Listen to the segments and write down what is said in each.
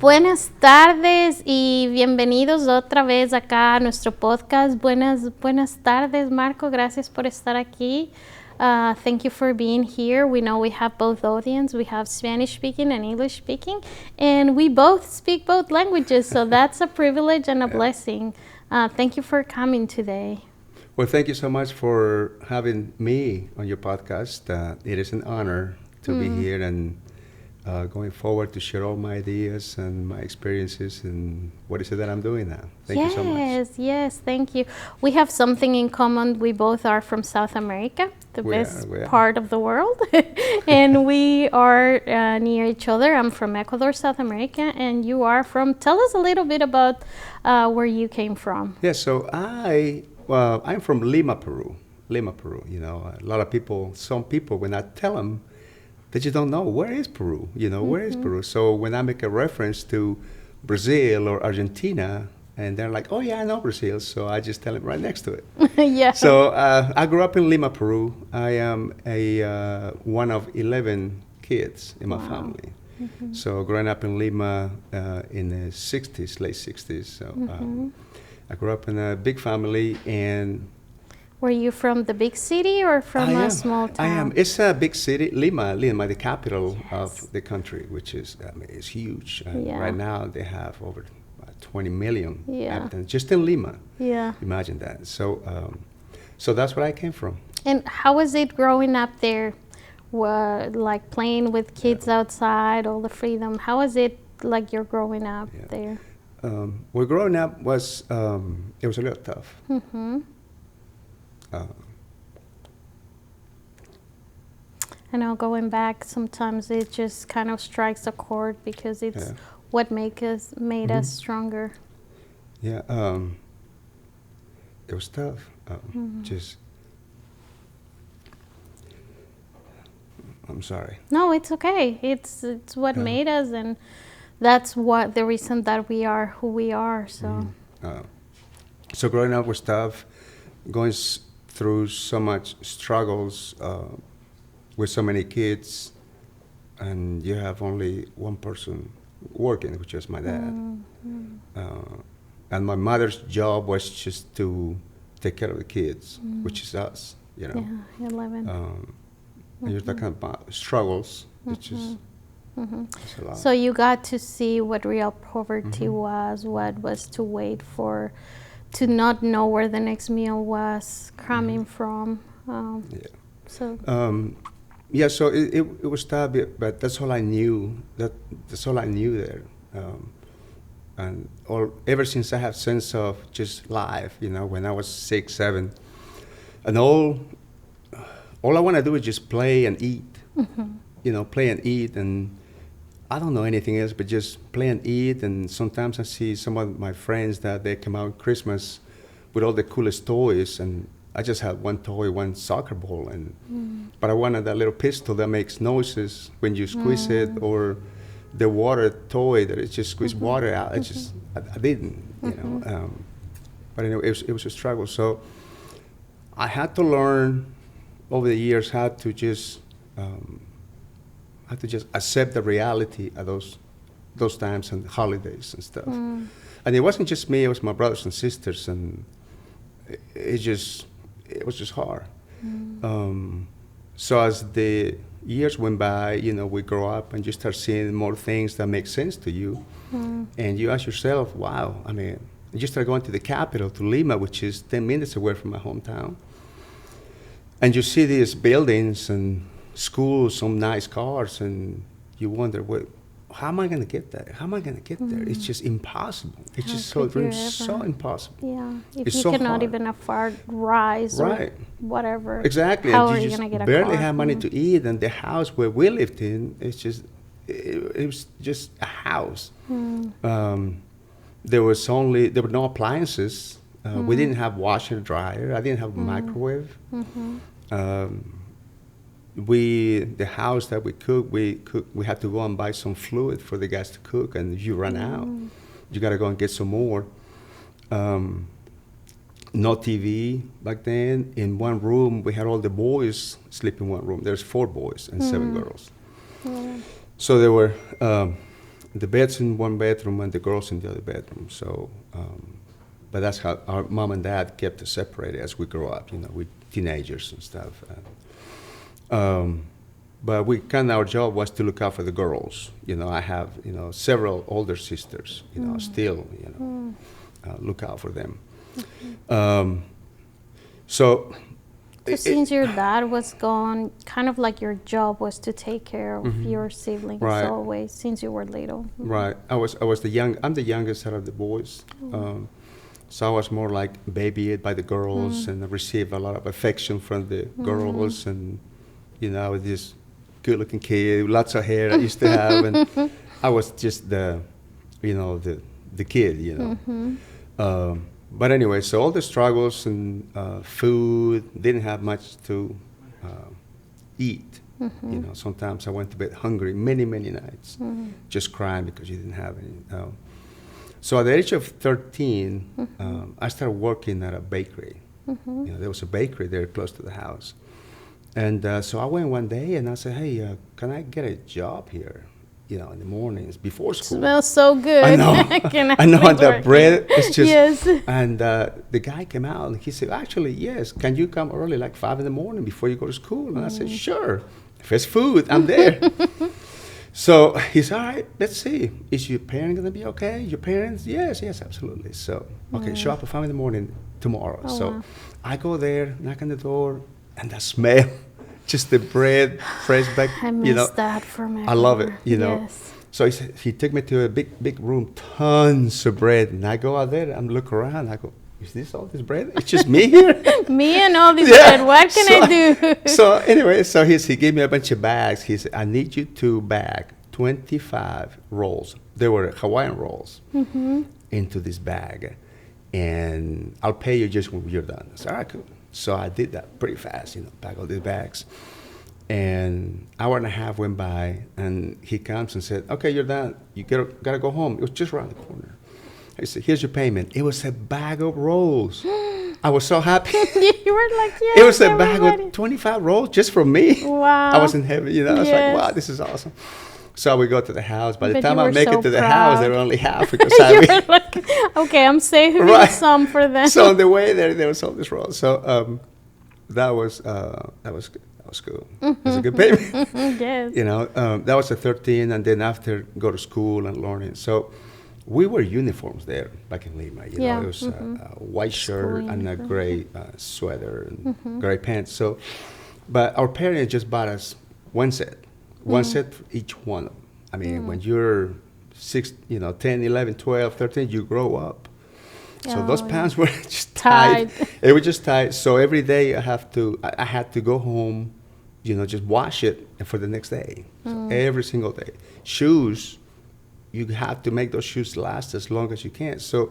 Buenas tardes y bienvenidos otra vez acá a nuestro podcast. Buenas tardes, Marco. Gracias por estar aquí. Thank you for being here. We know we have both audience. We have Spanish speaking and English speaking, and we both speak both languages, so that's a privilege and a blessing. Thank you for coming today. Well, thank you so much for having me on your podcast. It is an honor to be here and going forward to share all my ideas and my experiences and what is it that I'm doing now. Thank you so much. Yes, thank you. We have something in common. We both are from South America, the best part of the world. And we are near each other. I'm from Ecuador, South America, and you are from, tell us a little bit about where you came from. Yeah, so I'm from Lima, Peru. You know, a lot of people, some people, when I tell them, they just don't know, where is Peru? You know, where is Peru? So when I make a reference to Brazil or Argentina, and they're like, oh yeah, I know Brazil, so I just tell them right next to it. Yeah. So I grew up in Lima, Peru. I am one of 11 kids in my family. So growing up in Lima in the 60s, late 60s. So I grew up in a big family. And were you from the big city or from a small town? I am. It's a big city, Lima, the capital of the country, which is, it's huge. Right now they have over 20 million inhabitants just in Lima. Yeah. Imagine that. So, so that's where I came from. And how was it growing up there? Like playing with kids outside, all the freedom. How was it like you're growing up there? Well, growing up was, it was a little tough. I know going back, sometimes it just kind of strikes a chord because it's what made us stronger. Yeah, it was tough. I'm sorry. No, it's okay. It's what made us, and that's what the reason that we are who we are. So, so growing up was tough, going through so much struggles with so many kids, and you have only one person working, which is my dad. And my mother's job was just to take care of the kids, which is us, you know. Yeah, 11. And you're talking about struggles, which is a lot. So you got to see what real poverty was, what was to wait for, to not know where the next meal was coming from. So it was tough, but that's all I knew. That's all I knew there. And ever since I have sense of just life, you know, when I was 6, 7, and all I want to do is just play and eat. You know, play and eat, and I don't know anything else but just play and eat. And sometimes I see some of my friends that they come out Christmas with all the coolest toys, and I just had one toy, one soccer ball, but I wanted that little pistol that makes noises when you squeeze it, or the water toy that it just squeezes water out. I didn't, you know. But anyway, it was a struggle. So I had to learn over the years how to just accept the reality of those times and holidays and stuff. And it wasn't just me; it was my brothers and sisters, and it was just hard. So as the years went by, you know, we grow up and you start seeing more things that make sense to you, and you ask yourself, "Wow!" I mean, you start going to the capital, to Lima, which is 10 minutes away from my hometown, and you see these buildings and schools, some nice cars, and you wonder, how am I going to get there? How am I going to get there? It's just impossible. It's just so impossible. Yeah, if it's you so cannot hard. even afford rice or whatever. Exactly. How and are you you going to get a barely car? have money to eat, and the house where we lived in, it was just a house. There were no appliances. We didn't have washer and dryer. I didn't have a microwave. The house that we had to go and buy some fluid for the guys to cook, and you run out. You got to go and get some more. No TV back then. In one room, we had all the boys sleep in one room. There's 4 boys and 7 girls. So there were the beds in one bedroom and the girls in the other bedroom. So, but that's how our mom and dad kept us separated as we grow up. You know, we teenagers and stuff. But we kind of our job was to look out for the girls. You know, I have several older sisters. You know, still look out for them. So. Since your dad was gone, kind of like your job was to take care of your siblings always since you were little. Right. I'm the youngest out of the boys. So I was more like babied by the girls and I received a lot of affection from the girls, and I was this good-looking kid, lots of hair I used to have, and I was just the kid. But anyway, so all the struggles and food, didn't have much to eat. Sometimes I went to bed hungry many nights, just crying because you didn't have any. So at the age of 13, I started working at a bakery. There was a bakery there close to the house. And so I went one day and I said, hey, can I get a job here? In the mornings before school. Smells so good. I know. I know. And the bread is just. Yes. And the guy came out and he said, actually, yes. Can you come early, like 5 a.m. before you go to school? And I said, sure. If it's food, I'm there. So he said, all right, let's see. Is your parent gonna be okay? Your parents? Yes, absolutely. So okay, show up at 5 a.m. tomorrow. Wow. I go there, knock on the door, and the smell. Just the bread, fresh baked. I miss that from everywhere. I love it, Yes. So he took me to a big room, tons of bread, and I go out there, I'm looking around, I go, is this all this bread? It's just me here? Me and all this bread, what can I do? So anyway, he gave me a bunch of bags. He said, I need you to bag 25 rolls. They were Hawaiian rolls into this bag, and I'll pay you just when you're done. I said, all right, cool. So I did that pretty fast, pack all these bags. And hour and a half went by, and he comes and said, okay, you're done. You gotta go home. It was just around the corner. He said, here's your payment. It was a bag of rolls. I was so happy. You were like, yes, it was a bag of 25 rolls just for me. Wow. I was in heaven, I was like, wow, this is awesome. So we go to the house. By the time I make it to the house, they were only half because you were like, okay, I'm saving some for them. So on the way there was all this rolls. So that was good. That was cool. It was a good payment. Yes. That was at 13, and then after go to school and learning. So we wore uniforms there back in Lima. It was a white shirt and a gray sweater and gray pants. So, but our parents just bought us one set for each one of them. I mean, when you're 10, 11, 12, 13, you grow up. So those pants were just tight. It was just tight. So every day I had to go home, just wash it for the next day. So every single day. Shoes, you have to make those shoes last as long as you can. So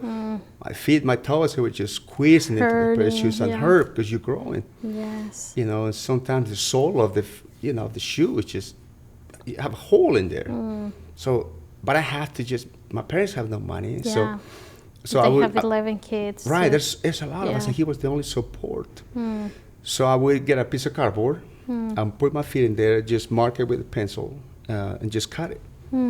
my feet, my toes, they were just squeezing into the pair of shoes and hurt because you're growing. Yes. And sometimes the sole of the the shoe is just, you have a hole in there. So, but I have to my parents have no money. Yeah. So they have 11 kids. Right, there's a lot of us, and he was the only support. So I would get a piece of cardboard and put my feet in there, just mark it with a pencil, and just cut it.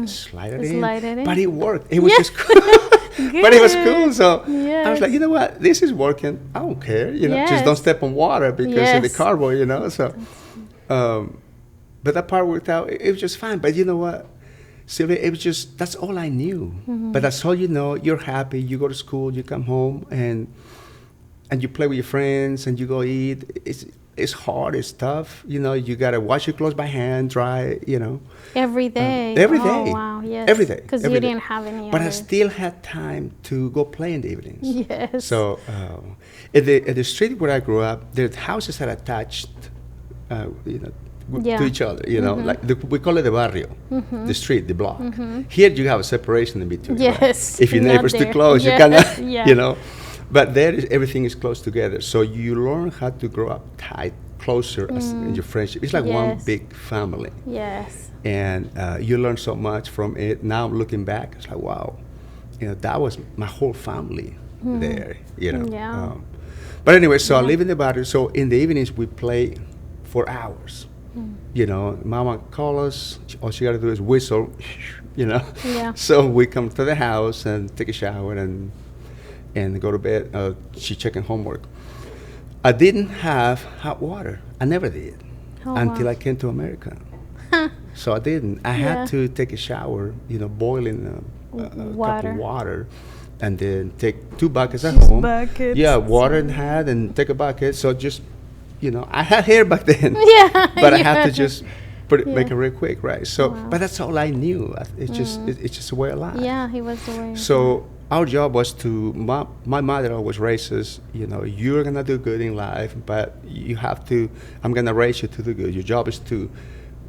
Slide it in. But it worked. It was just cool. But it was cool. So I was like, you know what? This is working. I don't care. Just don't step on water because of the cardboard, So, but that part worked out. It was just fine. But you know what? Sylvia, it was just, that's all I knew. But that's all you know. You're happy. You go to school, you come home, and you play with your friends, and you go eat. It's hard. It's tough. You got to wash your clothes by hand, dry, Every day. Every day. Oh, wow, yes. Every day. Because you didn't have any But I still had time to go play in the evenings. Yes. So at the street where I grew up, the houses are attached, to each other, like we call it the barrio, the street, the block. Here you have a separation in between. Yes. Right? If your neighbor's too close, you cannot, But there, everything is close together. So you learn how to grow up tight, closer as in your friendship. It's like one big family. Yes. And you learn so much from it. Now looking back, it's like, wow, that was my whole family there, Yeah. But anyway, so I live in the barrio. So in the evenings, we play for hours. You know, Mama call us. All she got to do is whistle. You know. Yeah. So we come to the house and take a shower and go to bed. She checking homework. I didn't have hot water. I never did until I came to America. So I didn't. I had to take a shower. You know, boiling a cup of water. And then take 2 buckets at home. Buckets. Yeah, water in hand and take a bucket. So just, you know, I had hair back then. Yeah. But I had to just make it real quick, right? So, but that's all I knew. It's just a way of life. Yeah, he was the way. So our job was to, my mother always raised us, you know, you're going to do good in life, but you have to, I'm going to raise you to do good. Your job is to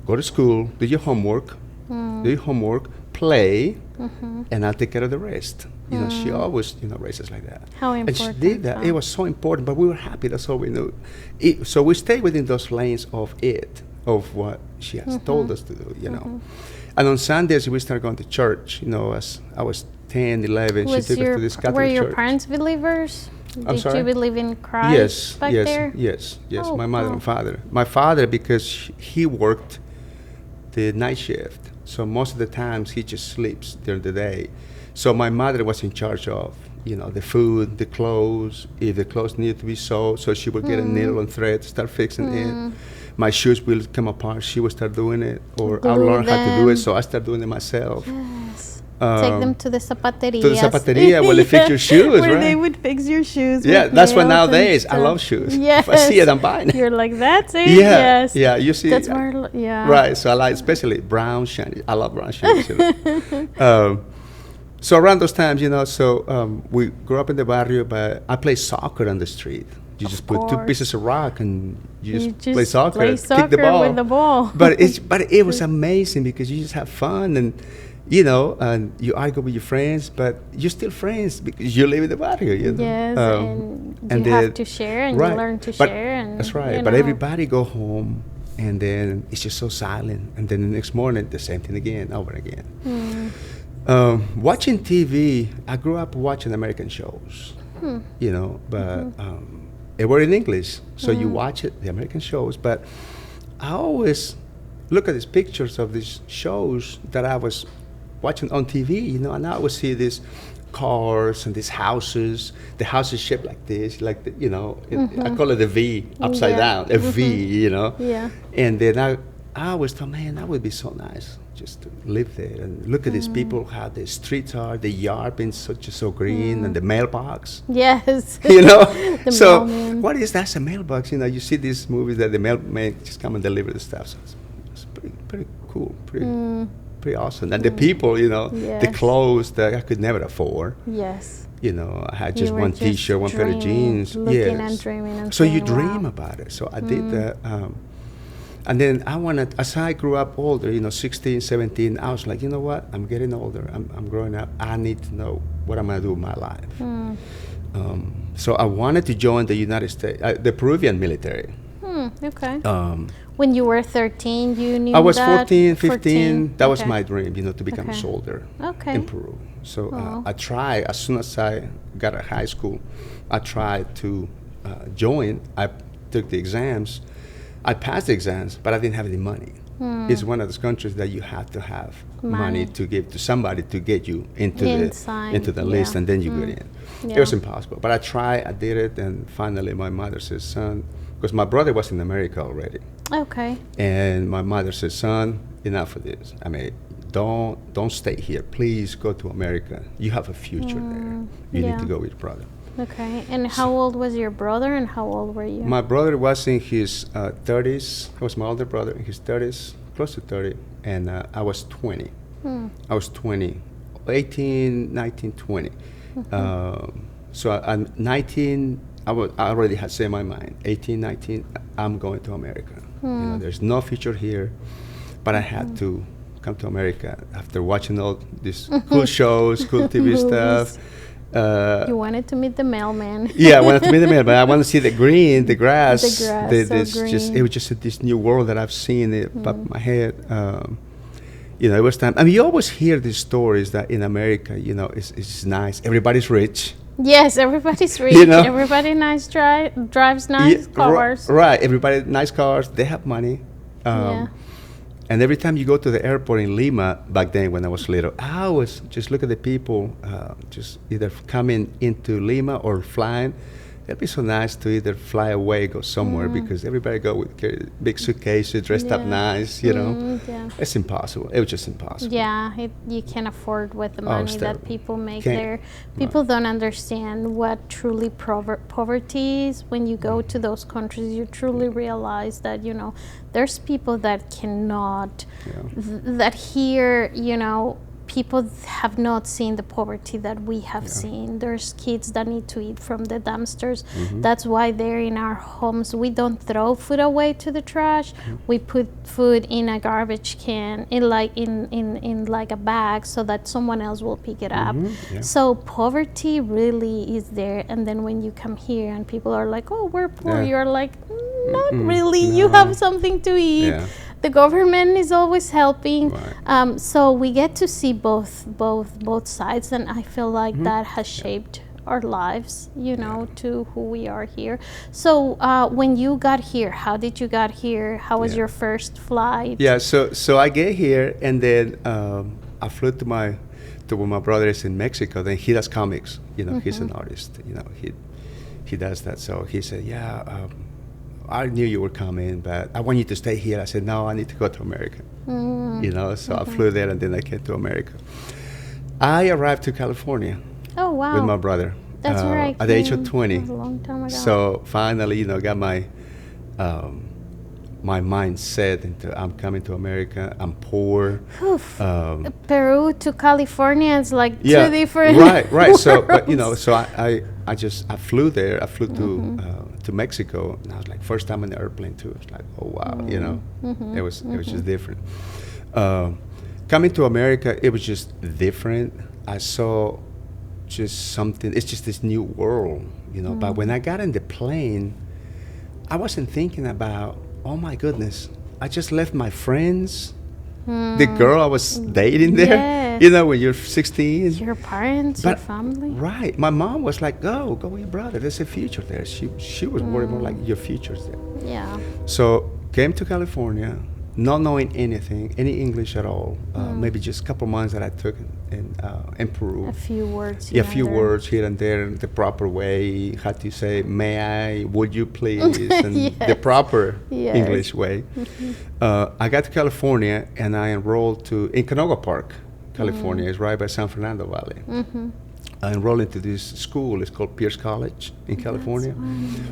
go to school, do your homework, play, and I'll take care of the rest. You know, she always, you know, raised us like that. How important. And she did that. It was so important, but we were happy. That's all we knew. So we stayed within those lanes of what she has told us to do, you know. And on Sundays, we started going to church, you know, as I was 10, 11. She took us to this Catholic church. Were your parents believers? I'm sorry? Did you believe in Christ back there? Yes. Oh, My mother and father. My father, because he worked the night shift. So most of the times he just sleeps during the day. So my mother was in charge of, you know, the food, the clothes, if the clothes needed to be sewed. So she would get a needle and thread, start fixing it. My shoes will come apart. She would start doing it. Or I learned how to do it, so I started doing it myself. Yes. Take them to the zapateria. To the zapateria where they fix your shoes, where right? they would fix your shoes. Yeah, with that's what nails nowadays. and I love stuff. shoes. Yes. If I see it, I'm buying it. You're like, that's it? Yeah, Yes. yeah. You see, That's where, right. So I like, especially brown shiny. I love brown shoes. You know. So around those times, you know, we grew up in the barrio, but I played soccer on the street. You just put 2 pieces of rock and you just play soccer, kick the ball. With the ball. But it was amazing because you just have fun and, you know, and you argue with your friends, but you're still friends because you live in the barrio, you know. Yes, and you have to share and you learn to share. And that's right. You But know. everybody go home and then it's just so silent. And then the next morning, the same thing again, over again. Watching TV, I grew up watching American shows, you know, but they were in English. So you watch it, the American shows, but I always look at these pictures of these shows that I was watching on TV, you know, and I always see these cars and these houses, the houses shaped like this, like, you know, I call it a V, upside down, a V, you know. Yeah. And then I always thought, man, that would be so nice just to live there and look at these people, how the streets are, the yard being so green, and the mailbox. Yes. You know, The so mailman. what is that's a mailbox? You know, you see these movies that the mailman just come and deliver the stuff. So it's pretty cool, pretty awesome. And the people, you know, the Yes. clothes that I could never afford. Yes. You know, I had You just were one just T-shirt, one pair of dreaming, jeans. looking Yes. and dreaming and so you saying, dream wow. about it. So I did that. And then I wanted, as I grew up older, you know, 16, 17, I was like, you know what? I'm getting older. I'm growing up. I need to know what I'm going to do with my life. So I wanted to join the United States, the Peruvian military. Okay. When you were 13, you knew I was that? 14, 15. That was Okay. my dream, you know, to become a Okay. soldier Okay. in Peru. So I tried, as soon as I got out of high school, I tried to join. I took the exams. I passed the exams, but I didn't have any money. It's one of those countries that you have to have money to give to somebody to get you into the list, and then you get in. It was impossible. But I tried, I did it, and finally my mother said, son, because my brother was in America already. Okay. And my mother said, son, enough of this. I mean, don't stay here. Please go to America. You have a future there. You need to go with your brother. Okay. And how old was your brother and how old were you? My brother was in his 30s. I was my older brother in his 30s, close to 30. And I was 20. I was 20, 18, 19, 20. So at 19, I already had set in my mind, 18, 19, I'm going to America. You know, there's no future here, but I had to come to America after watching all these cool shows, cool TV stuff. You wanted to meet the mailman. Yeah, I wanted to meet the man, but I want to see the green, the grass. The grass, so just, green. it was just this new world that I've seen it pop in my head. You know, it was time. I mean, you always hear these stories that in America, you know, it's nice. Everybody's rich. Yes, everybody's rich. You know? Everybody drives nice cars. Right. Everybody, nice cars. They have money. Yeah. And every time you go to the airport in Lima, back then when I was little, I always just look at the people just either coming into Lima or flying. It'd be so nice to either fly away, go somewhere, because everybody go with big suitcases, dressed up nice, you know. Yeah. It's impossible. It was just impossible. Yeah, you can't afford with the Oh, money it's that terrible. people make Can't- there. People don't understand what truly poverty is. When you go to those countries, you truly realize that, you know, there's people that cannot, that here, you know, people have not seen the poverty that we have seen. There's kids that need to eat from the dumpsters. That's why they're in our homes. We don't throw food away to the trash. We put food in a garbage can, in like a bag, so that someone else will pick it up. So poverty really is there. And then when you come here and people are like, "Oh, we're poor," you're like, "Not really. You have something to eat." Yeah. The government is always helping. Right. So we get to see both sides, and I feel like that has shaped our lives, you know, to who we are here. So when you got here, how did you got here? How was your first flight? Yeah, so I get here, and then I flew to where my brother is in Mexico. Then he does comics. You know, he's an artist. You know, he does that. So he said, I knew you were coming, but I want you to stay here. I said, no, I need to go to America. You know, so I flew there, and then I came to America. I arrived to California Oh, wow. with my brother. That's where I at the age of came 20. a long time ago. So finally, you know, got my my mind set into I'm coming to America. I'm poor. Oof. Peru to California is like Yeah, two different right. So, but you know, worlds. so I flew there. I flew to Mexico, and I was like, first time in the airplane too. It's like, oh wow, you know, it was just different. Coming to America, it was just different. I saw just something. It's just this new world, you know. But when I got in the plane, I wasn't thinking about, oh my goodness, I just left my friends, the girl I was dating there. Yes. You know, when you're 16. Your parents, your family. Right. My mom was like, go with your brother. There's a future there. She was worried more like your future's there. Yeah. So came to California, not knowing anything, any English at all. Maybe just a couple months that I took in Peru. A few words. Yeah, a here few and there. words here and there, the proper way. How to say, may I, would you please, and the proper Yes. English way. I got to California, and I enrolled in Canoga Park, California. It's right by San Fernando Valley. I enrolled into this school. It's called Pierce College in California.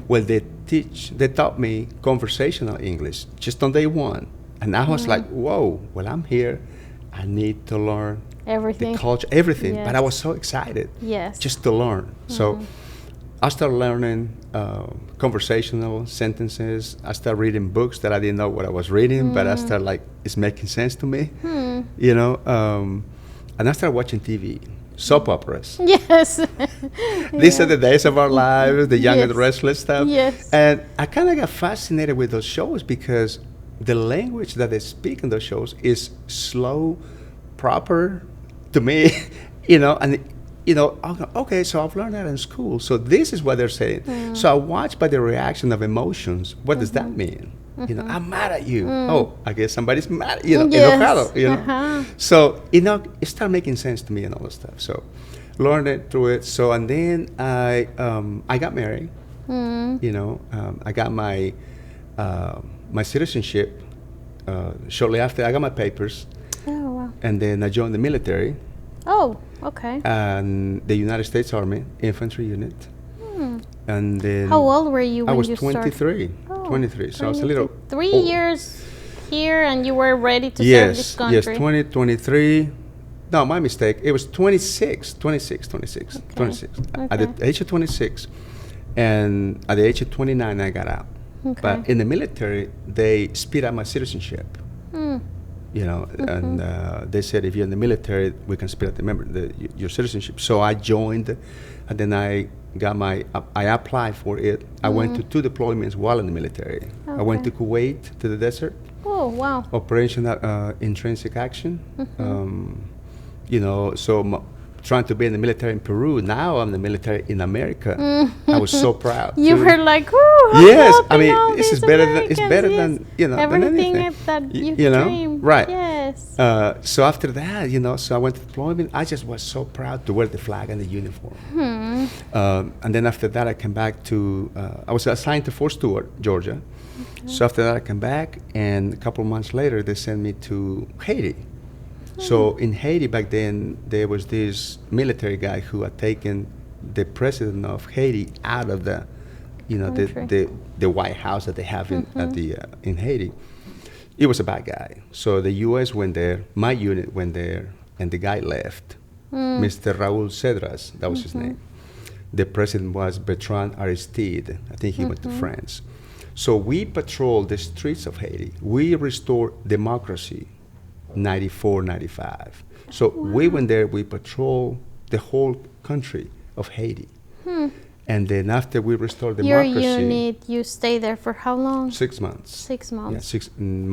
Well, they taught me conversational English just on day one. And I was like, whoa, well, I'm here. I need to learn Everything. the culture, everything. Yes. But I was so excited Yes. just to learn. So I started learning conversational sentences. I started reading books that I didn't know what I was reading, but I started like, it's making sense to me, you know. And I started watching TV, soap operas. Yes. These are the days of our lives, the young and Yes. restless stuff. Yes. And I kind of got fascinated with those shows because the language that they speak in those shows is slow, proper to me, you know, and you know, I'll go, okay, so I've learned that in school. So this is what they're saying. So I watch by the reaction of emotions. What does that mean? You know, I'm mad at you. Oh, I guess somebody's mad, you know, Yes. enojado, you know. So, you know, it started making sense to me and all that stuff. So learned it through it. So, and then I got married, you know. I got my my citizenship shortly after. I got my papers. Oh, wow. And then I joined the military. Oh, okay. And the United States Army Infantry Unit. And then How old were you when I was you started? 23. Oh, 23. So I was a little 3 old. years here, and you were ready to serve this country. Yes, 20, 23. No, my mistake. It was 26. Okay. 26. At Okay. the age of 26. And at the age of 29, I got out. Okay. But in the military, they speed up my citizenship. You know, and they said if you're in the military, we can speed up your citizenship. So I joined, and then I applied for it. I went to 2 deployments while in the military. I went to Kuwait, to the desert. Oh, wow. Operation Intrinsic Action. You know, so trying to be in the military in Peru. Now I'm in the military in America. I was so proud. You too. were like, "Ooh, I'm Yes, I helping mean, all this is these better than it's Americans, better yes. than you know Everything than anything. that you've you know, dreamed." right? Yes. So after that, you know, so I went to deployment. I just was so proud to wear the flag and the uniform. And then after that, I came back to. I was assigned to Fort Stewart, Georgia. So after that, I came back, and a couple of months later, they sent me to Haiti. So in Haiti back then, there was this military guy who had taken the president of Haiti out of the, you know, the White House that they have in Haiti. It was a bad guy. So the U.S. went there, my unit went there, and the guy left. Mr. Raul Cedras, that was his name. The president was Bertrand Aristide. I think he went to France. So we patrolled the streets of Haiti. We restored democracy. 94, 95. So we went there, we patrolled the whole country of Haiti. And then after we restored democracy. Your unit, you stay there for how long? 6 months. 6 months. Yeah,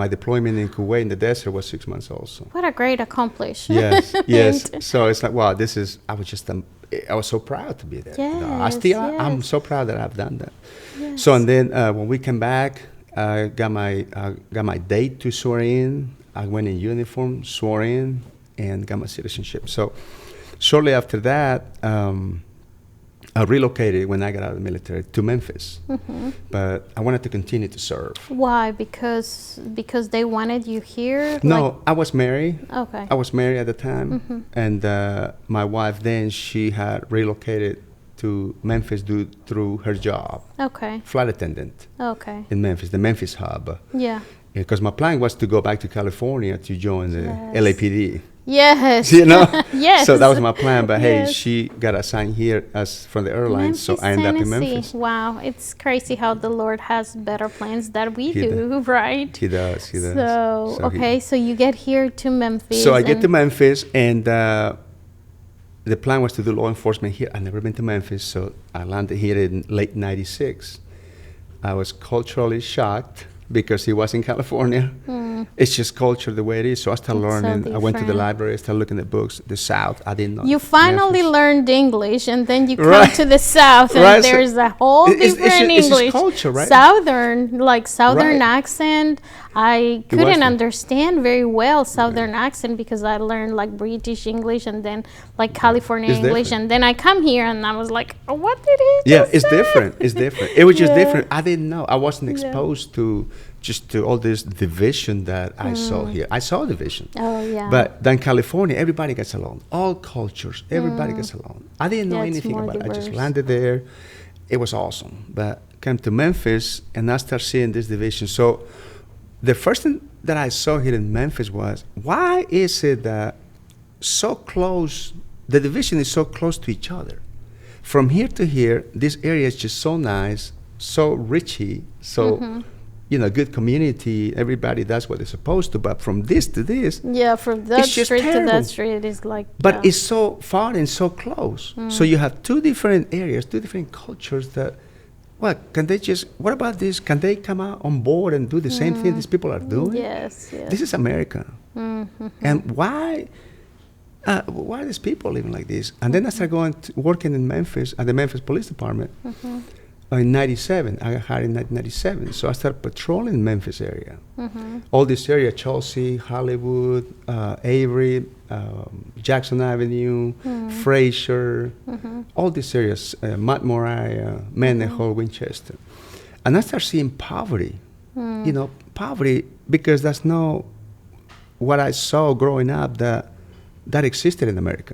my deployment in Kuwait in the desert was 6 months also. What a great accomplishment. Yes. So it's like, wow, I was so proud to be there. I'm so proud that I've done that. Yes. So and then when we came back, I got my date to swear in. I went in uniform, swore in, and got my citizenship. So shortly after that, I relocated when I got out of the military to Memphis. But I wanted to continue to serve. Why? Because they wanted you here? No, I was married. Okay. I was married at the time. And my wife then, she had relocated to Memphis through her job. Okay. Flight attendant. Okay. In Memphis, the Memphis hub. Yeah. Because my plan was to go back to California to join the LAPD. Yes. You know? Yes. So that was my plan. But hey, Yes. she got assigned here as from the airlines. So I ended up in Memphis. Wow. It's crazy how the Lord has better plans than we He do, right? He does. So, okay, so you get here to Memphis. So I get to Memphis, and the plan was to do law enforcement here. I've never been to Memphis, so I landed here in late 96. I was culturally shocked because it was in California. It's just culture the way it is. So I started learning. I went to the library, I started looking at books. The South, I didn't know. You finally Memphis. learned English, and then you come to the South, and Right, so there's a whole different it's English. culture, right? Southern Right. accent. I couldn't understand very well Southern accent because I learned like British English and then like California It's English, different. and then I come here and I was like, oh, what did he Yeah, just it's say? different. It's different. It was just Yeah. different. I didn't know. I wasn't exposed to all this division that I saw here. I saw division. Oh, yeah. But then California, everybody gets along. All cultures, everybody gets along. I didn't know Yeah, it's anything more about it. I just diverse. landed there. It was awesome. But came to Memphis and I started seeing this division. So the first thing that I saw here in Memphis was, why is it that so close, the division is so close to each other? From here to here, this area is just so nice, so richy, so good community. Everybody does what they're supposed to. But from this to this, Yeah, from that it's just street to terrible. that street is like. But yeah. it's so far and so close. So you have two different areas, two different cultures that, what about this? Can they come out on board and do the same thing these people are doing? Yes, yes. This is America. And why are these people living like this? And then I started working in Memphis at the Memphis Police Department in 97. I got hired in 1997. So I started patrolling Memphis area. All this area, Chelsea, Hollywood, Avery, Jackson Avenue, Fraser, all these areas, Montmoriah, Mendenhall, Winchester. And I started seeing poverty, poverty, because that's not what I saw growing up that existed in America.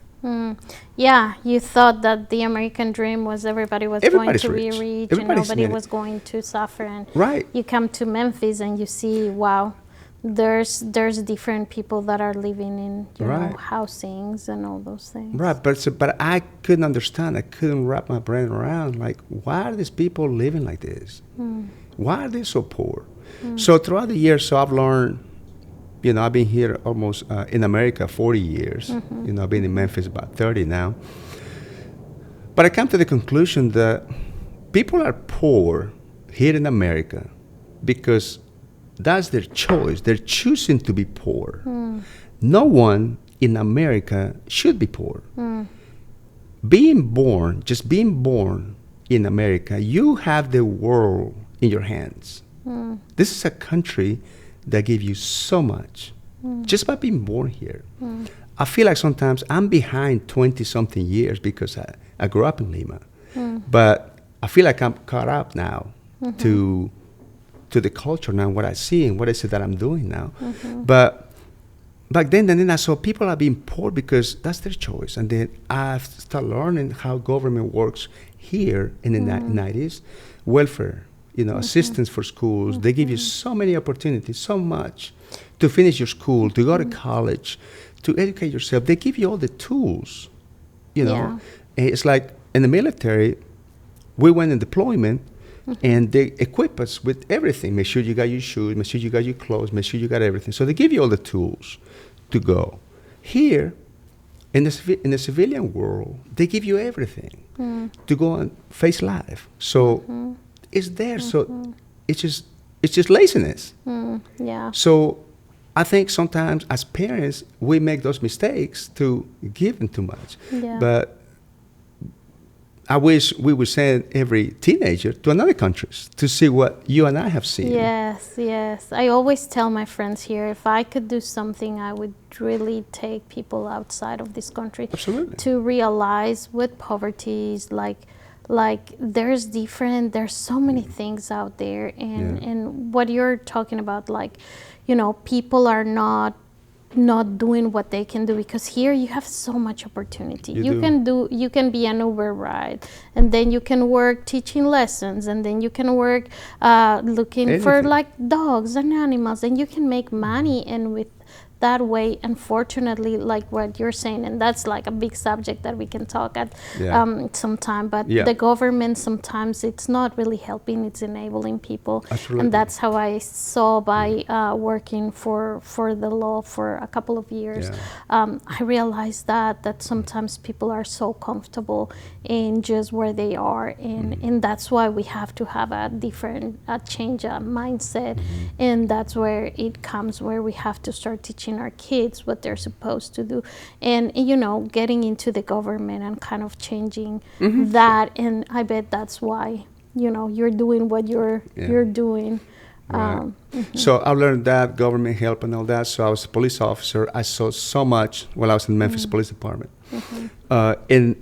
Yeah, you thought that the American dream was everybody's going to be rich. rich Everybody's and nobody made it. was going to suffer. And Right. you come to Memphis and you see, wow, there's different people that are living in Right. housings and all those things. Right, but I couldn't understand. I couldn't wrap my brain around, like, why are these people living like this? Why are they so poor? So throughout the years, so I've learned, I've been here almost in America 40 years. I've been in Memphis about 30 now. But I come to the conclusion that people are poor here in America because that's their choice. They're choosing to be poor. No one in America should be poor. just being born in America, you have the world in your hands. This is a country that gives you so much just by being born here. I feel like sometimes I'm behind 20-something years because I grew up in Lima. But I feel like I'm caught up now to the culture now, what I see and what I see that I'm doing now. But back then I saw people are being poor because that's their choice. And then I started learning how government works here in the 90s. Welfare, assistance for schools. They give you so many opportunities, so much to finish your school, to go to college, to educate yourself. They give you all the tools, And it's like in the military, we went in deployment and they equip us with everything. Make sure you got your shoes, make sure you got your clothes, make sure you got everything. So they give you all the tools to go. Here, in the civilian world, they give you everything to go and face life. So it's there. So it's just laziness. So I think sometimes as parents, we make those mistakes to give them too much. But I wish we would send every teenager to another countries to see what you and I have seen. Yes. I always tell my friends here, if I could do something, I would really take people outside of this country. Absolutely. To realize what poverty is like there's so many things out there, and what you're talking about, people are not doing what they can do, because here you have so much opportunity. You can be an Uber ride, and then you can work teaching lessons, and then you can work looking for dogs and animals, and you can make money. And with that way, unfortunately, like what you're saying, and that's like a big subject that we can talk at sometime, but the government sometimes it's not really helping, it's enabling people. Absolutely. And that's how I saw by working for the law for a couple of years. I realized that sometimes people are so comfortable in just where they are, and that's why we have to have a different change of mindset, and that's where it comes, where we have to start teaching our kids what they're supposed to do, and getting into the government and kind of changing that. And I bet that's why you're doing what you're doing. Right. So I learned that government help and all that. So I was a police officer. I saw so much while I was in Memphis Police Department, and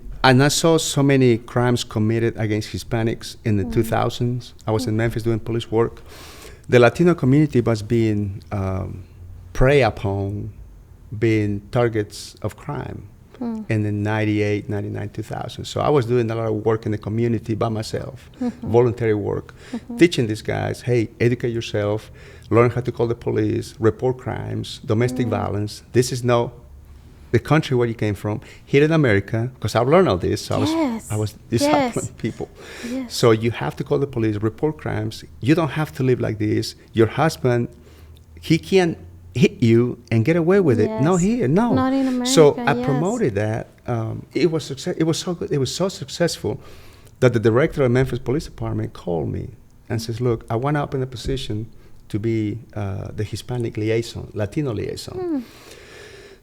I saw so many crimes committed against Hispanics in the 2000s. I was in Memphis doing police work. The Latino community was being prey upon, being targets of crime in the 98, 99, 2000. So I was doing a lot of work in the community by myself, voluntary work, teaching these guys, hey, educate yourself, learn how to call the police, report crimes, domestic violence. This is the country where you came from. Here in America, because I've learned all this, so I was discipling people. So you have to call the police, report crimes. You don't have to live like this. Your husband, he can't hit you and get away with it. No, here, no. Not in America. So I promoted that. It was so good. It was so successful that the director of Memphis Police Department called me and says, "Look, I want to open a position to be the Hispanic liaison, Latino liaison."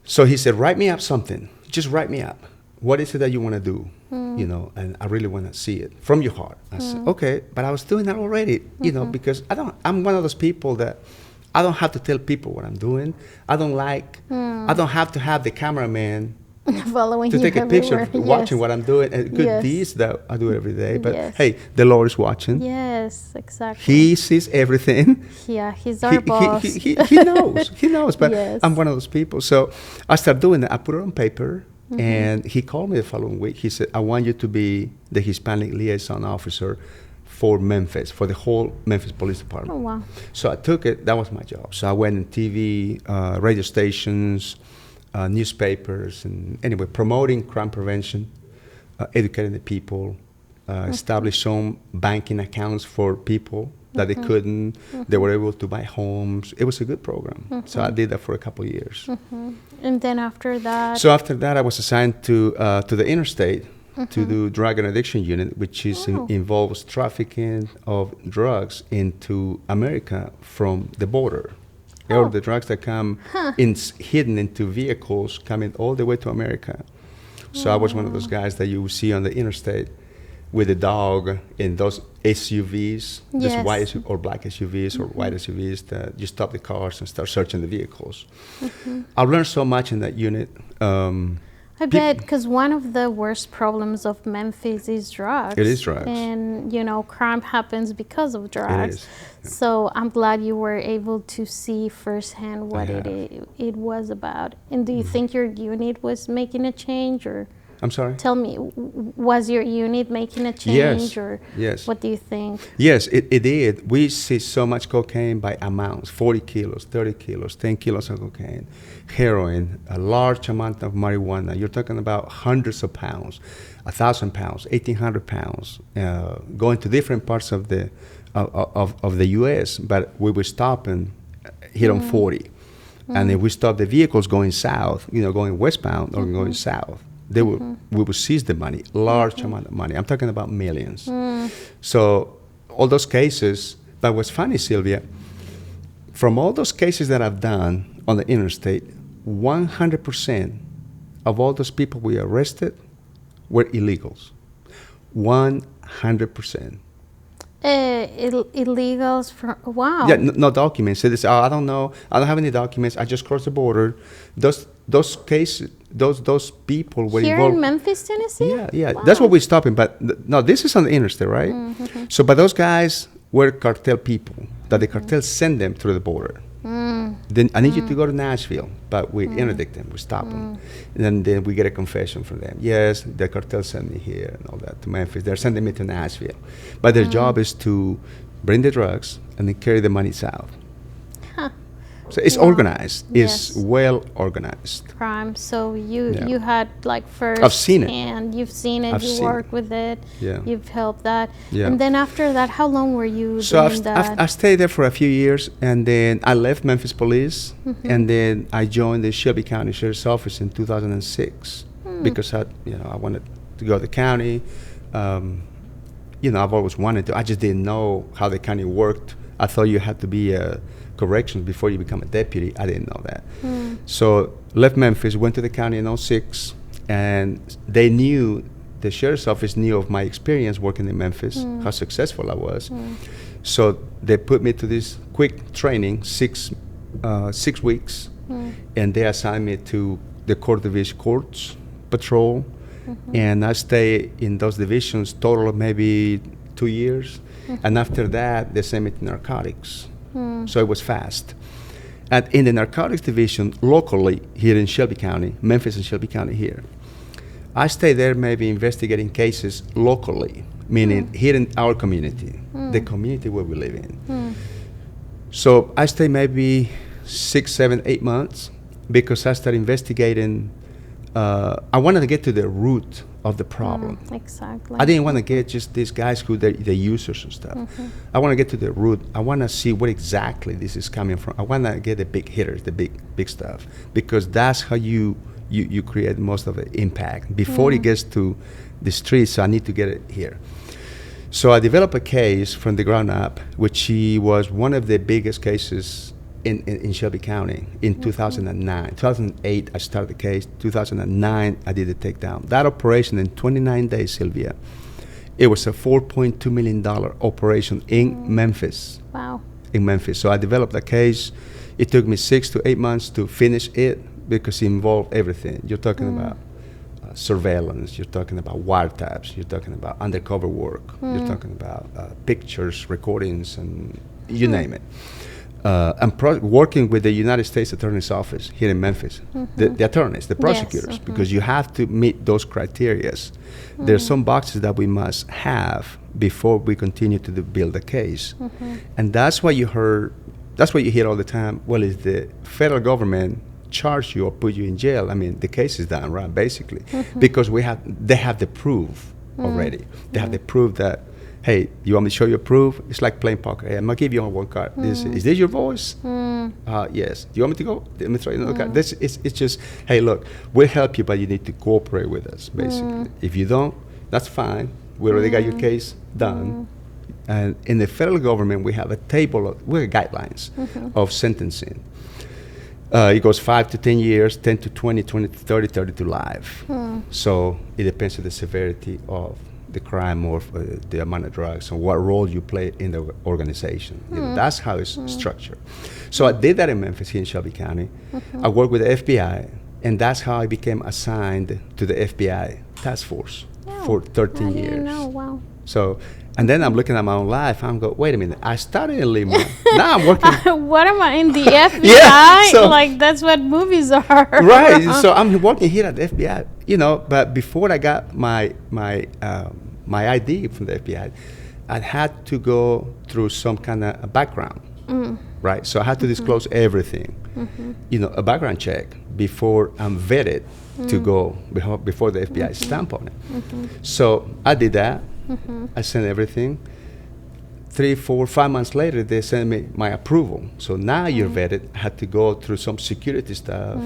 So he said, "Write me up something. Just write me up. What is it that you want to do? And I really want to see it from your heart." I said, "Okay," but I was doing that already, because I'm one of those people that I don't have to tell people what I'm doing. I don't have to have the cameraman following to take a picture, watching what I'm doing. Good deeds that I do every day. But hey, the Lord is watching. Yes, exactly. He sees everything. Yeah, he's our boss. He knows. He knows. But I'm one of those people. So I started doing that. I put it on paper. And he called me the following week. He said, "I want you to be the Hispanic liaison officer for Memphis, for the whole Memphis Police Department." Oh, wow. So I took it. That was my job. So I went in TV, radio stations, newspapers, and anyway, promoting crime prevention, educating the people, established some banking accounts for people that they couldn't. They were able to buy homes. It was a good program. So I did that for a couple of years. And then after that? So after that, I was assigned to the interstate to do drug and addiction unit, which is involves trafficking of drugs into America from the border. All the drugs that come hidden into vehicles coming all the way to America. So I was one of those guys that you would see on the interstate with a dog in those SUVs, those white or black SUVs or white SUVs that you stop the cars and start searching the vehicles. I've learned so much in that unit. I bet, because one of the worst problems of Memphis is drugs. It is drugs. And, crime happens because of drugs. It is. Yeah. So I'm glad you were able to see firsthand what it was about. And do you think your unit was making a change, or? I'm sorry? Tell me, was your unit making a change, or what do you think? Yes, it did. We see so much cocaine by amounts, 40 kilos, 30 kilos, 10 kilos of cocaine, heroin, a large amount of marijuana. You're talking about hundreds of pounds, 1,000 pounds, 1,800 pounds, going to different parts of the U.S., but we were stopping here on 40. And if we stop the vehicles going south, going westbound or going south, we would seize the money, large amount of money. I'm talking about millions. So all those cases, but what's funny, Sylvia, from all those cases that I've done on the interstate, 100% of all those people we arrested were illegals. 100%. Illegals from, wow. Yeah, no documents. So they say, I don't know. I don't have any documents. I just crossed the border. Those cases, those people were here involved. in Memphis, Tennessee? Yeah. Wow. That's what we're stopping. But no, this is on the interstate, right? So, but those guys were cartel people that the cartel sent them through the border. Then I need you to go to Nashville, but we interdict them, we stop them. And then we get a confession from them. Yes, the cartel sent me here and all that to Memphis. They're sending me to Nashville. But their job is to bring the drugs and then carry the money south. Huh. So it's organized. It's well organized. Crime. So you had like first. I've seen it. And you've seen it. You worked with it. Yeah. You've helped that. Yeah. And then after that, how long were you So doing that? I stayed there for a few years, and then I left Memphis Police, and then I joined the Shelby County Sheriff's Office in 2006 because I wanted to go to the county. I've always wanted to. I just didn't know how the county worked. I thought you had to be a corrections before you become a deputy. I didn't know that. So left Memphis, went to the county in 2006, and the sheriff's office knew of my experience working in Memphis, how successful I was. So they put me to this quick training, 6 weeks, and they assigned me to the court division courts patrol, and I stayed in those divisions total of maybe 2 years, and after that they sent me to narcotics. So it was fast. And in the narcotics division, locally here in Shelby County, Memphis and Shelby County here, I stayed there maybe investigating cases locally, meaning here in our community, the community where we live in. So I stayed maybe 6, 7, 8 months because I started investigating. I wanted to get to the root of the problem. Exactly. I didn't want to get just these guys who they're users and stuff. I want to get to the root. I want to see where exactly this is coming from. I want to get the big hitters, the big stuff, because that's how you create most of the impact. Before it gets to the streets, I need to get it here. So I developed a case from the ground up, which was one of the biggest cases in Shelby County in 2009. 2008, I started the case. 2009, I did the takedown. That operation in 29 days, Sylvia, it was a $4.2 million operation in Memphis. Wow. In Memphis. So I developed a case. It took me 6 to 8 months to finish it because it involved everything. You're talking about surveillance, you're talking about wiretaps, you're talking about undercover work, you're talking about pictures, recordings, and you name it. And working with the United States Attorney's Office here in Memphis, the attorneys, the prosecutors, because you have to meet those criteria. There's some boxes that we must have before we continue to build a case. And that's what you hear all the time. Well, is the federal government charge you or put you in jail? I mean, the case is done, right, basically, because they have the proof already. They have the proof that, hey, you want me to show you a proof? It's like playing poker. Hey, I'm going to give you one card. Is this your voice? Yes. Do you want me to go? Let me throw you another card. It's just, hey, look, we'll help you, but you need to cooperate with us, basically. If you don't, that's fine. We already got your case done. And in the federal government, we have a table, we have guidelines of sentencing. It goes 5 to 10 years, 10 to 20, 20 to 30, 30 to life. So it depends on the severity of the crime or the amount of drugs and what role you play in the organization. You know, that's how it's structured. So I did that in Memphis, here in Shelby County. I worked with the FBI, and that's how I became assigned to the FBI task force for 13 I years. didn't know. Wow. So, and then I'm looking at my own life. I'm going, wait a minute. I started in Lima. Now I'm working. What am I in the FBI? so- like that's what movies are. Right. So I'm working here at the FBI. You know, but before I got my ID from the FBI, I had to go through some kind of a background. Right. So I had to disclose everything. You know, a background check before I'm vetted to go before the FBI stamp on it. So I did that. I sent everything. 3, 4, 5 months later, they sent me my approval. So now you're vetted. I had to go through some security stuff.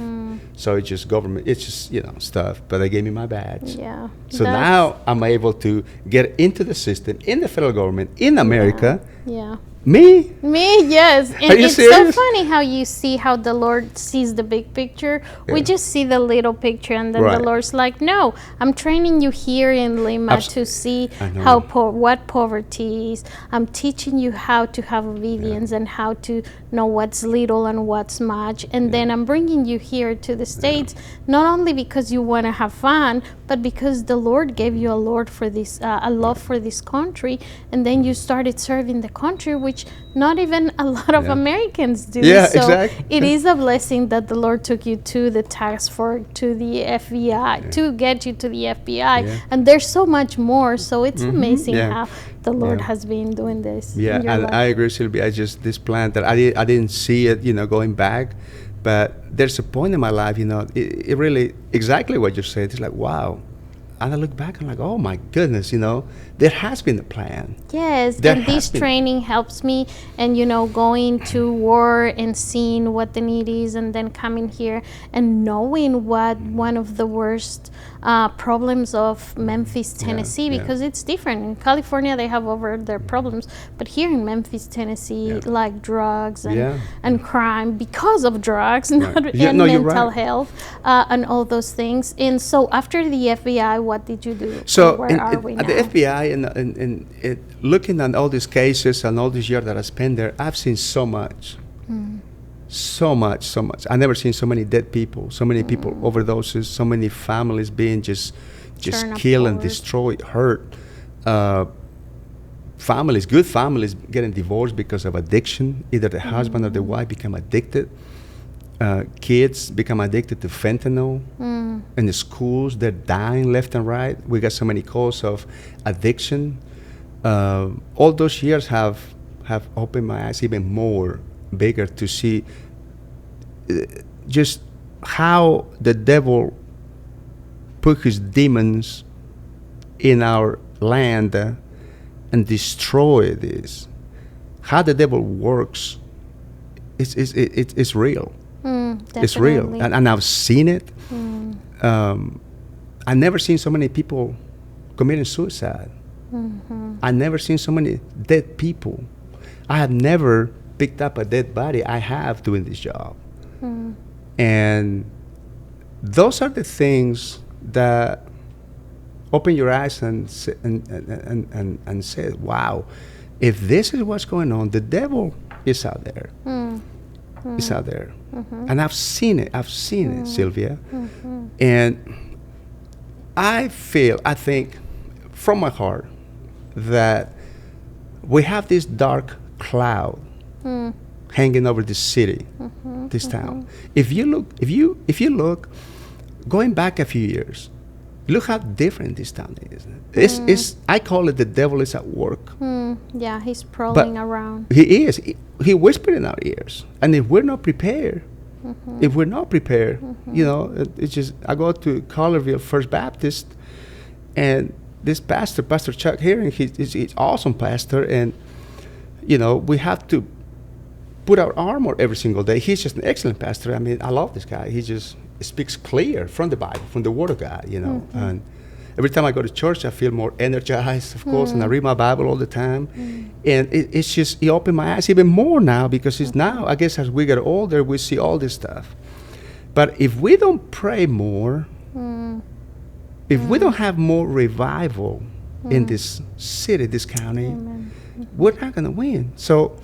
So it's just government, it's just, you know, stuff. But they gave me my badge. Yeah. So now I'm able to get into the system, in the federal government, in America. Yeah. Me? Me, yes. And Are you it's serious? so funny how you see how the Lord sees the big picture. We just see the little picture, and then Right. the Lord's like, no, I'm training you here in Lima to see I know. how what poverty is. I'm teaching you how to have obedience and how to know what's little and what's much. And then I'm bringing you here to the States, not only because you want to have fun, but because the Lord gave you a love for this country, and then you started serving the country, which not even a lot of Americans do. Yeah, so exactly. it is a blessing that the Lord took you to the task force, to the FBI, to get you to the FBI, Yeah. and there's so much more. So it's amazing Yeah. how the Lord Yeah. has been doing this. Yeah, in your and life. I agree, Sylvia. I just, this plan that I didn't see it, you know, going back. But there's a point in my life, you know, it really, exactly what you said. It's like, wow. And I look back, I'm like, oh my goodness, you know, there has been a plan. Yes, There and has this been. training helps me, and going to war and seeing what the need is, and then coming here and knowing what one of the worst problems of Memphis, Tennessee, yeah. because it's different. In California, they have over their problems, but here in Memphis, Tennessee, Yeah. like drugs Yeah. and crime because of drugs, not Yeah, and no, you're mental right. health and all those things. And so after the FBI, what did you do? So Where are we at now? the FBI and looking at all these cases and all these years that I spent there, I've seen so much. So much. I've never seen so many dead people, so many people overdoses, so many families being just Turn killed and apart. destroyed, hurt. Families, good families, getting divorced because of addiction. Either the husband or the wife become addicted. Kids become addicted to fentanyl. In the schools, they're dying left and right. We got so many calls of addiction. All those years have opened my eyes even more bigger to see just how the devil put his demons in our land and destroy this. How the devil works, it's real. It's real, Definitely. and I've seen it. I've never seen so many people committing suicide. I've never seen so many dead people. I have never picked up a dead body. I have doing this job, and those are the things that open your eyes and say, "Wow, if this is what's going on, the devil is out there. It's out there." And I've seen it, Sylvia. And I think from my heart that we have this dark cloud hanging over this city, this town. If you look, going back a few years, look how different this town is. It's I call it the devil is at work. Yeah, he's prowling around. He is. He whispered in our ears. And if we're not prepared, you know, it's just, I go to Colorville First Baptist, and this pastor, Pastor Chuck Herring, he's awesome pastor, and, you know, we have to put our armor every single day. He's just an excellent pastor. I mean, I love this guy. He just speaks clear from the Bible, from the Word of God, you know. Every time I go to church, I feel more energized, of course, and I read my Bible all the time. And it's just, it opened my eyes even more now, because it's now, I guess as we get older, we see all this stuff. But if we don't pray more, if we don't have more revival in this city, this county, we're not going to win. So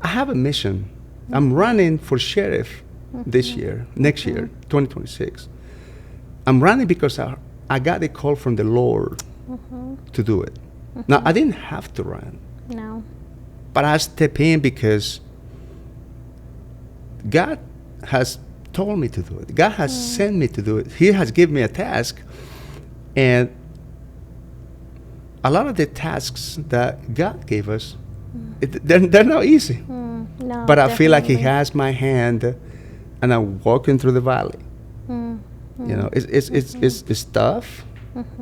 I have a mission. I'm running for sheriff this year, next year, 2026. I'm running because I got a call from the Lord to do it. Now, I didn't have to run. No. But I step in because God has told me to do it. God has sent me to do it. He has given me a task. And a lot of the tasks that God gave us, they're not easy. No, but I feel like He definitely. has my hand, and I'm walking through the valley. You know, it's tough.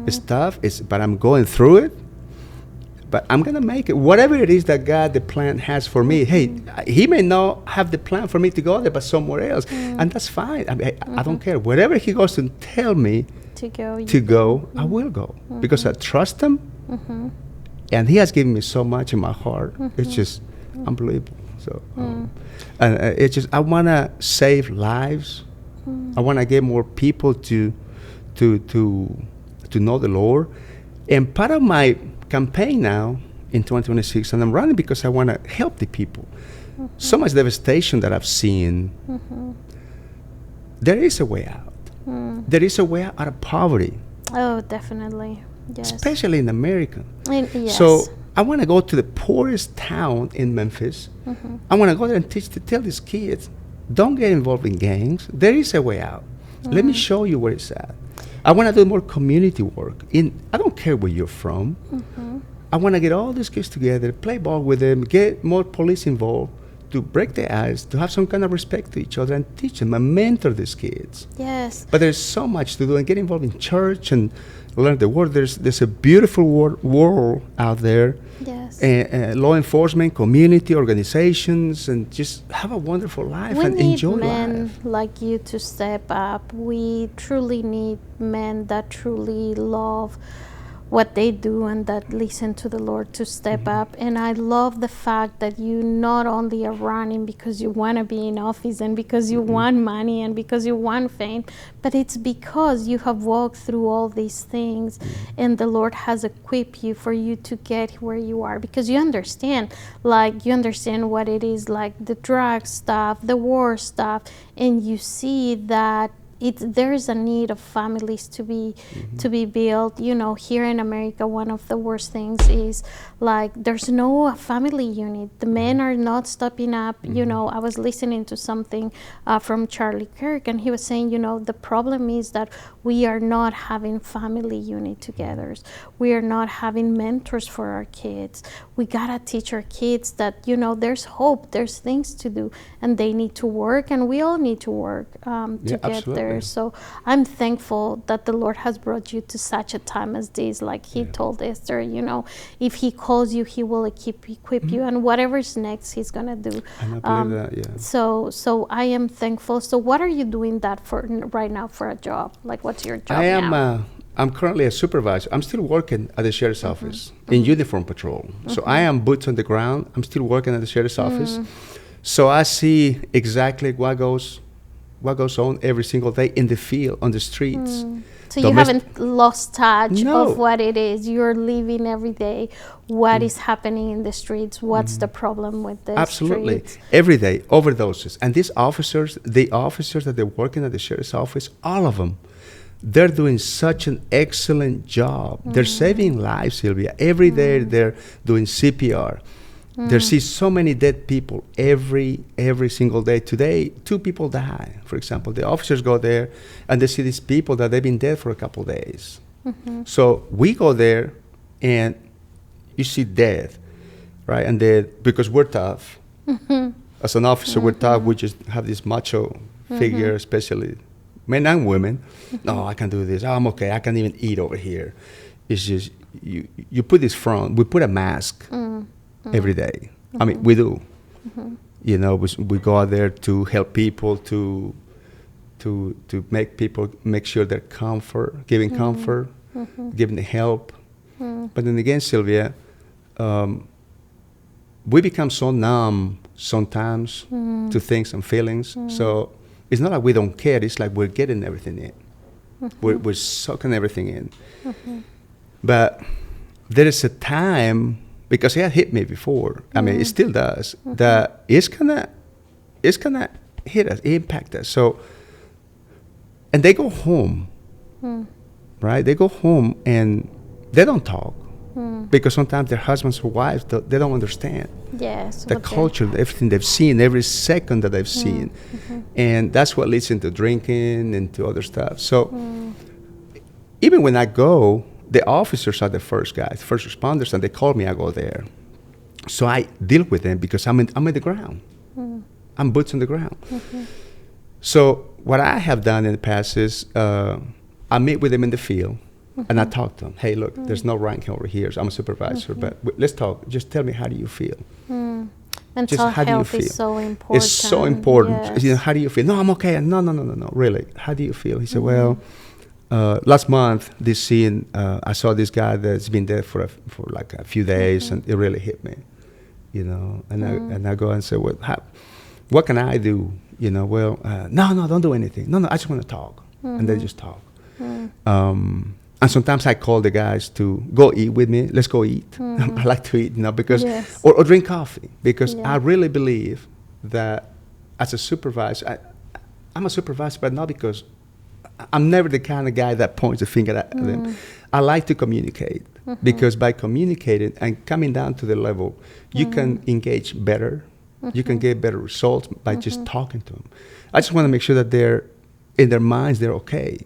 It's tough. But I'm going through it. But I'm gonna make it. Whatever it is that God, the plan has for me. Hey, He may not have the plan for me to go there, but somewhere else, and that's fine. I mean, I don't care. Wherever He goes to tell me To go. I will go because I trust Him, and He has given me so much in my heart. It's just unbelievable. So, and it's just I want to save lives. I want to get more people to know the Lord, and part of my campaign now in 2026, and I'm running because I want to help the people. So much devastation that I've seen. There is a way out. There is a way out of poverty, Oh, definitely. Yes. especially in America. Yes. So I want to go to the poorest town in Memphis. I want to go there and tell these kids, don't get involved in gangs. There is a way out. Let me show you where it's at. I want to do more community work. I don't care where you're from. I want to get all these kids together, play ball with them, get more police involved, to break their ice, to have some kind of respect to each other, and teach them and mentor these kids. Yes. But there's so much to do, and get involved in church and learn the word. There's a beautiful world out there. Yes. Law enforcement, community organizations, and just have a wonderful life We and need enjoy men life. like you to step up. We truly need men that truly love what they do and that listen to the Lord to step up. And I love the fact that you not only are running because you want to be in office and because you want money and because you want fame, but it's because you have walked through all these things and the Lord has equipped you for you to get where you are, because you understand what it is, like the drug stuff, the war stuff, and you see that there is a need of families to be built. You know, here in America, one of the worst things is like there's no family unit. The men are not stepping up. You know, I was listening to something from Charlie Kirk, and he was saying, you know, the problem is that we are not having family unit together. We are not having mentors for our kids. We gotta teach our kids that, you know, there's hope, there's things to do, and they need to work, and we all need to work to get absolutely. there. So I'm thankful that the Lord has brought you to such a time as this. Like He told Esther, you know, if He calls you, He will equip you, and whatever's next, He's gonna do. And I believe that, yeah. So I am thankful. So what are you doing that for right now for a job? Like, what's your job I am. now? I'm currently a supervisor. I'm still working at the sheriff's office in uniform patrol. So I am boots on the ground. I'm still working at the sheriff's office. So I see exactly what goes on every single day in the field, on the streets. So you haven't lost touch No. of what it is. You're living every day. What is happening in the streets? What's the problem with the Absolutely. streets? Every day, overdoses. And these officers, the officers that they're working at the sheriff's office, all of them, they're doing such an excellent job. They're saving lives, Sylvia. Every day they're doing CPR. They see so many dead people every single day. Today, 2 people die, for example. The officers go there and they see these people that they've been dead for a couple of days. So we go there and you see death, right? And because we're tough. As an officer, we're tough. We just have this macho figure, especially men and women. No, I can do this. Oh, I'm okay. I can even eat over here. It's just you put this front. We put a mask every day. I mean, we do. You know, we go out there to help people, to make sure they're giving comfort. giving the help. But then again, Sylvia, we become so numb sometimes to things and feelings. So it's not like we don't care. It's like we're getting everything in. We're soaking everything in. But there is a time, because it had hit me before. I mean, it still does. That it's gonna hit us, impact us. So, and they go home, right? They go home and they don't talk because sometimes their husbands or wives they don't understand the culture, everything they've seen, every second that they've seen, and that's what leads into drinking and to other stuff. So, even when I go, the officers are the first guys, first responders, and they call me. I go there, so I deal with them because I'm in the ground. I'm boots on the ground. So what I have done in the past is I meet with them in the field and I talk to them. Hey, look, there's no rank over here. So I'm a supervisor, but let's talk. Just tell me, how do you feel? Mental health is so important. It's so important. Yes. You know, how do you feel? No, I'm okay. No, really. How do you feel? He said, well, last month, this scene, I saw this guy that's been there for like a few days, and it really hit me. You know, and I go and say, well, what can I do? You know, well, no, don't do anything. No, I just want to talk. And they just talk. And sometimes I call the guys to go eat with me. Let's go eat. I like to eat, you know, because, or drink coffee, because I really believe that as a supervisor, I'm a supervisor, but not because I'm never the kind of guy that points the finger at them. I like to communicate, because by communicating and coming down to the level, you can engage better. You can get better results by just talking to them. I just want to make sure that they're, in their minds, they're okay.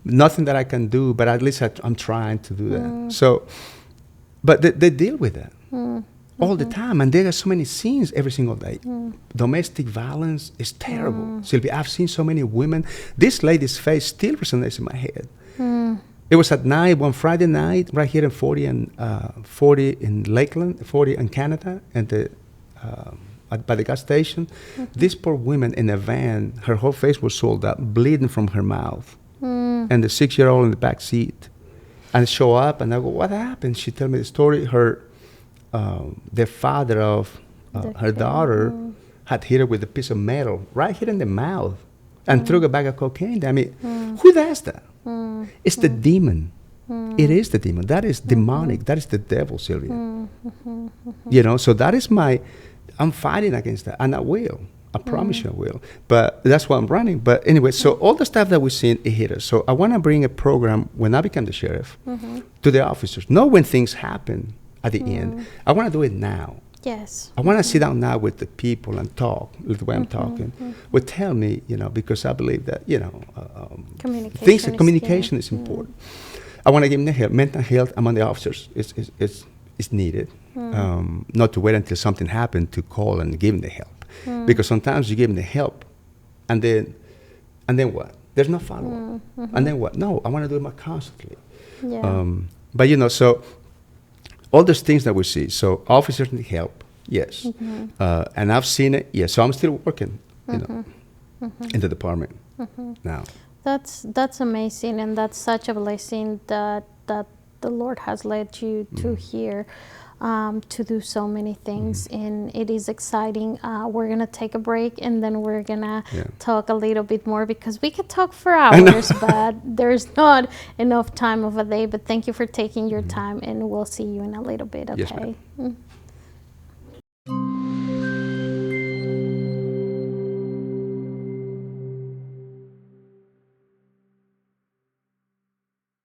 Nothing that I can do, but at least I'm trying to do that. So, but they deal with that all the time. And there are so many scenes every single day. Domestic violence is terrible. Sylvia, I've seen so many women. This lady's face still resonates in my head. It was at night, one Friday night, right here in 40 in Lakeland, 40 in Canada, and by the gas station. This poor woman in a van, her whole face was sold up, bleeding from her mouth. And the 6-year-old in the back seat. And show up, and I go, what happened? She told me the story. The father of her daughter had hit her with a piece of metal right here in the mouth and threw a bag of cocaine. I mean, who does that? It's the demon. It is the demon. That is demonic. That is the devil, Sylvia. You know, so that is I'm fighting against that, and I will. I promise you I will. But that's why I'm running. But anyway, so all the stuff that we've seen, it hit us. So I want to bring a program, when I become the sheriff, to the officers. Know when things happen at the end. I want to do it now. Yes. I want to sit down now with the people and talk the way I'm talking. Well, tell me, you know, because I believe that, you know, communication is important. I want to give them the help. Mental health among the officers is needed. Not to wait until something happened to call and give them the help. Because sometimes you give them the help, and then what? There's no follow-up. And then what? No, I want to do it more constantly. But, you know, so all those things that we see. So officers need help, yes. And I've seen it, yes. So I'm still working, you know, in the department now. That's amazing, and that's such a blessing that the Lord has led you to here. To do so many things, and it is exciting. We're gonna take a break, and then we're gonna talk a little bit more, because we could talk for hours, but there's not enough time of a day. But thank you for taking your time, and we'll see you in a little bit. Okay. Yes,